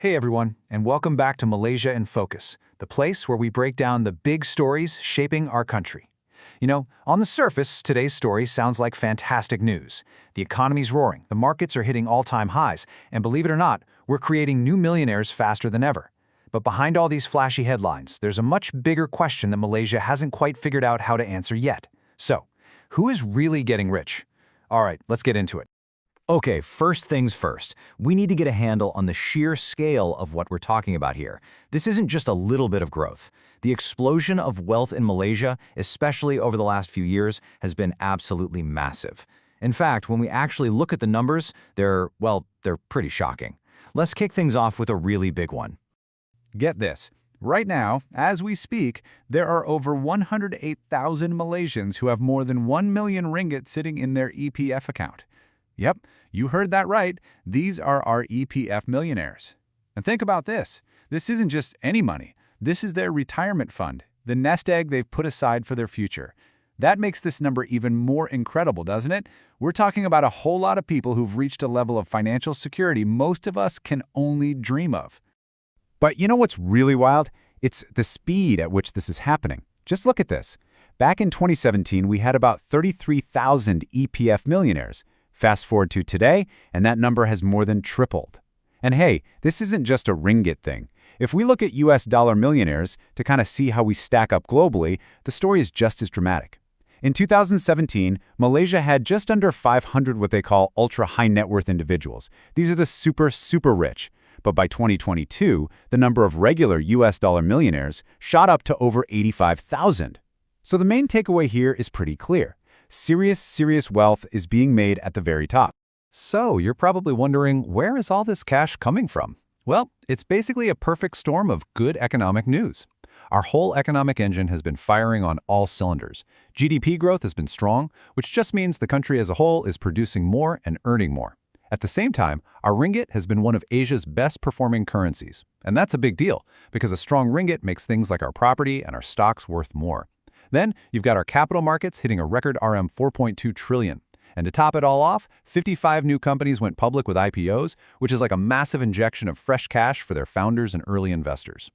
Hey everyone, and welcome back to Malaysia in Focus, the place where we break down the big stories shaping our country. On the surface, today's story sounds like fantastic news. The economy's roaring, the markets are hitting all-time highs, and believe it or not, we're creating new millionaires faster than ever. But behind all these flashy headlines, there's a much bigger question that Malaysia hasn't quite figured out how to answer yet. So, who is really getting rich? All right, let's get into it. Okay, first things first. We need to get a handle on the sheer scale of what we're talking about here. This isn't just a little bit of growth. The explosion of wealth in Malaysia, especially over the last few years, has been absolutely massive. In fact, when we actually look at the numbers, they're pretty shocking. Let's kick things off with a really big one. Get this. Right now, as we speak, there are over 108,000 Malaysians who have more than 1 million ringgit sitting in their EPF account. Yep, you heard that right. These are our EPF millionaires. And think about this. This isn't just any money. This is their retirement fund, the nest egg they've put aside for their future. That makes this number even more incredible, doesn't it? We're talking about a whole lot of people who've reached a level of financial security most of us can only dream of. But you know what's really wild? It's the speed at which this is happening. Just look at this. Back in 2017, we had about 33,000 EPF millionaires. Fast forward to today, and that number has more than tripled. And hey, this isn't just a ringgit thing. If we look at US dollar millionaires to kind of see how we stack up globally, the story is just as dramatic. In 2017, Malaysia had just under 500 what they call ultra-high net worth individuals. These are the super rich. But by 2022, the number of regular US dollar millionaires shot up to over 85,000. So the main takeaway here is pretty clear. Serious wealth is being made at the very top. So, you're probably wondering, where is all this cash coming from? Well, it's basically a perfect storm of good economic news. Our whole economic engine has been firing on all cylinders. GDP growth has been strong, which just means the country as a whole is producing more and earning more. At the same time, our ringgit has been one of Asia's best-performing currencies. And that's a big deal, because a strong ringgit makes things like our property and our stocks worth more. Then, you've got our capital markets hitting a record RM 4.2 trillion. And to top it all off, 55 new companies went public with IPOs, which is like a massive injection of fresh cash for their founders and early investors.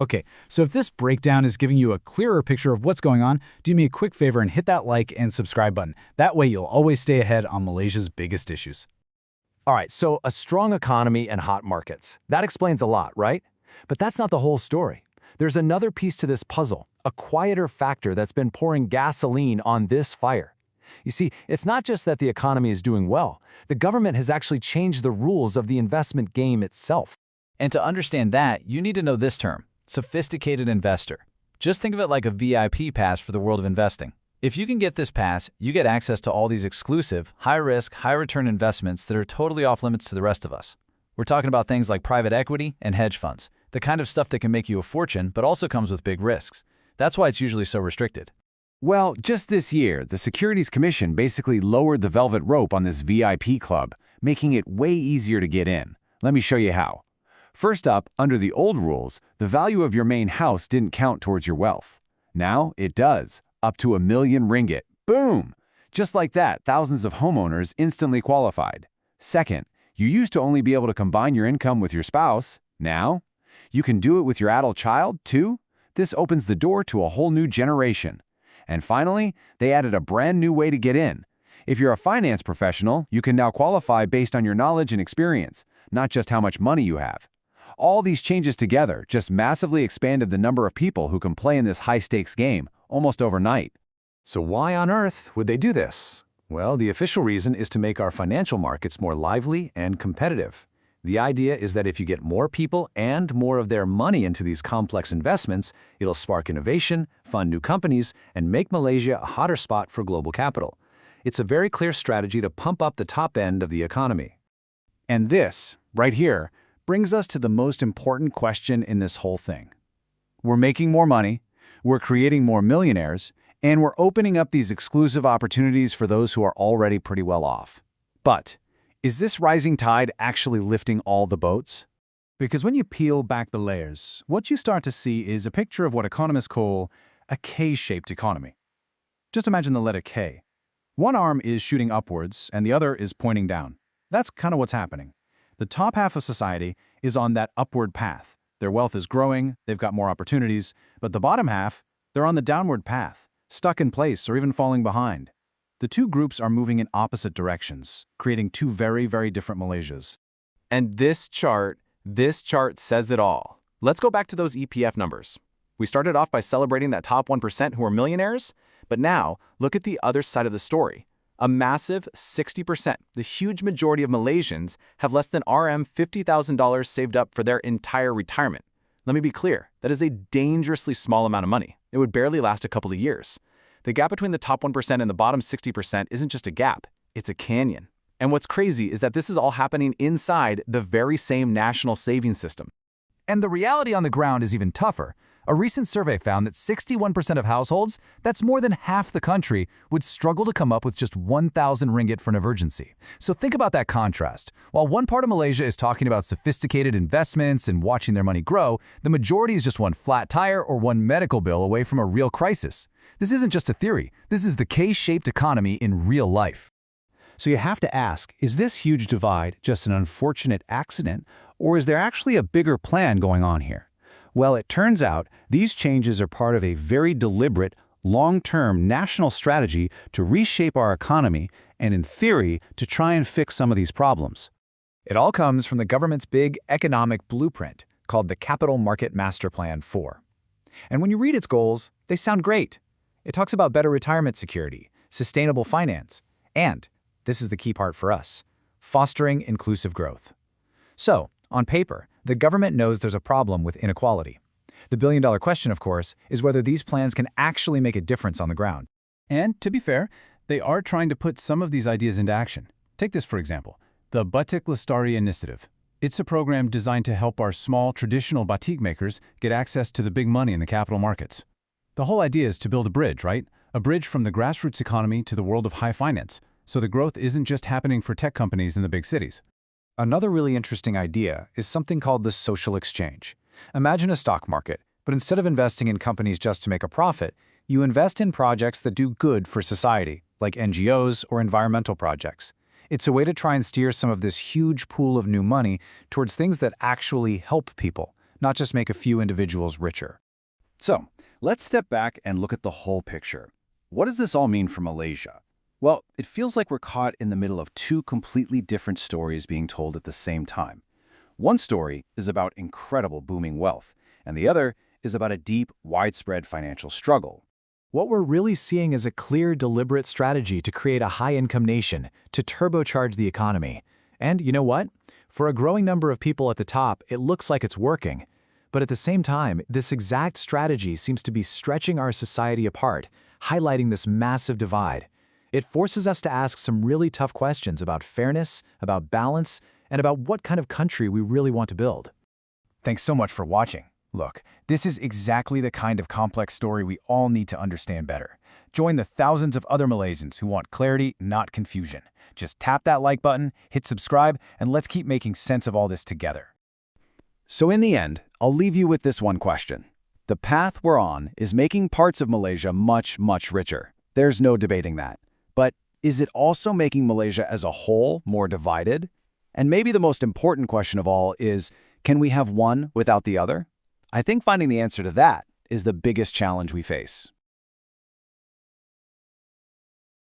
Okay, so if this breakdown is giving you a clearer picture of what's going on, do me a quick favor and hit that like and subscribe button. That way you'll always stay ahead on Malaysia's biggest issues. All right, so a strong economy and hot markets. That explains a lot, right? But that's not the whole story. There's another piece to this puzzle, a quieter factor that's been pouring gasoline on this fire. You see, it's not just that the economy is doing well. The government has actually changed the rules of the investment game itself. And to understand that, you need to know this term, sophisticated investor. Just think of it like a VIP pass for the world of investing. If you can get this pass, you get access to all these exclusive, high-risk, high-return investments that are totally off-limits to the rest of us. We're talking about things like private equity and hedge funds, the kind of stuff that can make you a fortune but also comes with big risks. That's why it's usually so restricted. Well, just this year, the Securities Commission basically lowered the velvet rope on this VIP club, making it way easier to get in. Let me show you how. First up, under the old rules, the value of your main house didn't count towards your wealth. Now it does, up to 1 million ringgit. Boom! Just like that, thousands of homeowners instantly qualified. Second, you used to only be able to combine your income with your spouse. Now, you can do it with your adult child, too. This opens the door to a whole new generation. And finally, they added a brand new way to get in. If you're a finance professional, you can now qualify based on your knowledge and experience, not just how much money you have. All these changes together just massively expanded the number of people who can play in this high-stakes game almost overnight. So why on earth would they do this? Well, the official reason is to make our financial markets more lively and competitive. The idea is that if you get more people and more of their money into these complex investments, it'll spark innovation, fund new companies, and make Malaysia a hotter spot for global capital. It's a very clear strategy to pump up the top end of the economy. And this, right here, brings us to the most important question in this whole thing. We're making more money, we're creating more millionaires, and we're opening up these exclusive opportunities for those who are already pretty well off. But is this rising tide actually lifting all the boats? Because when you peel back the layers, what you start to see is a picture of what economists call a K-shaped economy. Just imagine the letter K. One arm is shooting upwards and the other is pointing down. That's kind of what's happening. The top half of society is on that upward path. Their wealth is growing, they've got more opportunities, but the bottom half, they're on the downward path, stuck in place or even falling behind. The two groups are moving in opposite directions, creating two very, very different Malaysias. And this chart says it all. Let's go back to those EPF numbers. We started off by celebrating that top 1% who are millionaires, but now look at the other side of the story. A massive 60%, the huge majority of Malaysians, have less than $50,000 saved up for their entire retirement. Let me be clear, that is a dangerously small amount of money. It would barely last a couple of years. The gap between the top 1% and the bottom 60% isn't just a gap, it's a canyon. And what's crazy is that this is all happening inside the very same national savings system. And the reality on the ground is even tougher. A recent survey found that 61% of households, that's more than half the country, would struggle to come up with just 1,000 ringgit for an emergency. So think about that contrast. While one part of Malaysia is talking about sophisticated investments and watching their money grow, the majority is just one flat tire or one medical bill away from a real crisis. This isn't just a theory. This is the K-shaped economy in real life. So you have to ask, is this huge divide just an unfortunate accident, or is there actually a bigger plan going on here? Well, it turns out these changes are part of a very deliberate, long-term national strategy to reshape our economy and, in theory, to try and fix some of these problems. It all comes from the government's big economic blueprint called the Capital Market Masterplan 4. And when you read its goals, they sound great. It talks about better retirement security, sustainable finance, and, this is the key part for us, fostering inclusive growth. So, on paper, the government knows there's a problem with inequality. The billion-dollar question, of course, is whether these plans can actually make a difference on the ground. And, to be fair, they are trying to put some of these ideas into action. Take this, for example, the Batik Lestari Initiative. It's a program designed to help our small, traditional batik makers get access to the big money in the capital markets. The whole idea is to build a bridge, right? A bridge from the grassroots economy to the world of high finance, so the growth isn't just happening for tech companies in the big cities. Another really interesting idea is something called the social exchange. Imagine a stock market, but instead of investing in companies just to make a profit, you invest in projects that do good for society, like NGOs or environmental projects. It's a way to try and steer some of this huge pool of new money towards things that actually help people, not just make a few individuals richer. So, let's step back and look at the whole picture. What does this all mean for Malaysia? Well, it feels like we're caught in the middle of two completely different stories being told at the same time. One story is about incredible booming wealth, and the other is about a deep, widespread financial struggle. What we're really seeing is a clear, deliberate strategy to create a high-income nation, to turbocharge the economy. And you know what? For a growing number of people at the top, it looks like it's working. But at the same time, this exact strategy seems to be stretching our society apart, highlighting this massive divide. It forces us to ask some really tough questions about fairness, about balance, and about what kind of country we really want to build. Thanks so much for watching. Look, this is exactly the kind of complex story we all need to understand better. Join the thousands of other Malaysians who want clarity, not confusion. Just tap that like button, hit subscribe, and let's keep making sense of all this together. So in the end, I'll leave you with this one question. The path we're on is making parts of Malaysia much, much richer. There's no debating that. But is it also making Malaysia as a whole more divided? And maybe the most important question of all is, can we have one without the other? I think finding the answer to that is the biggest challenge we face.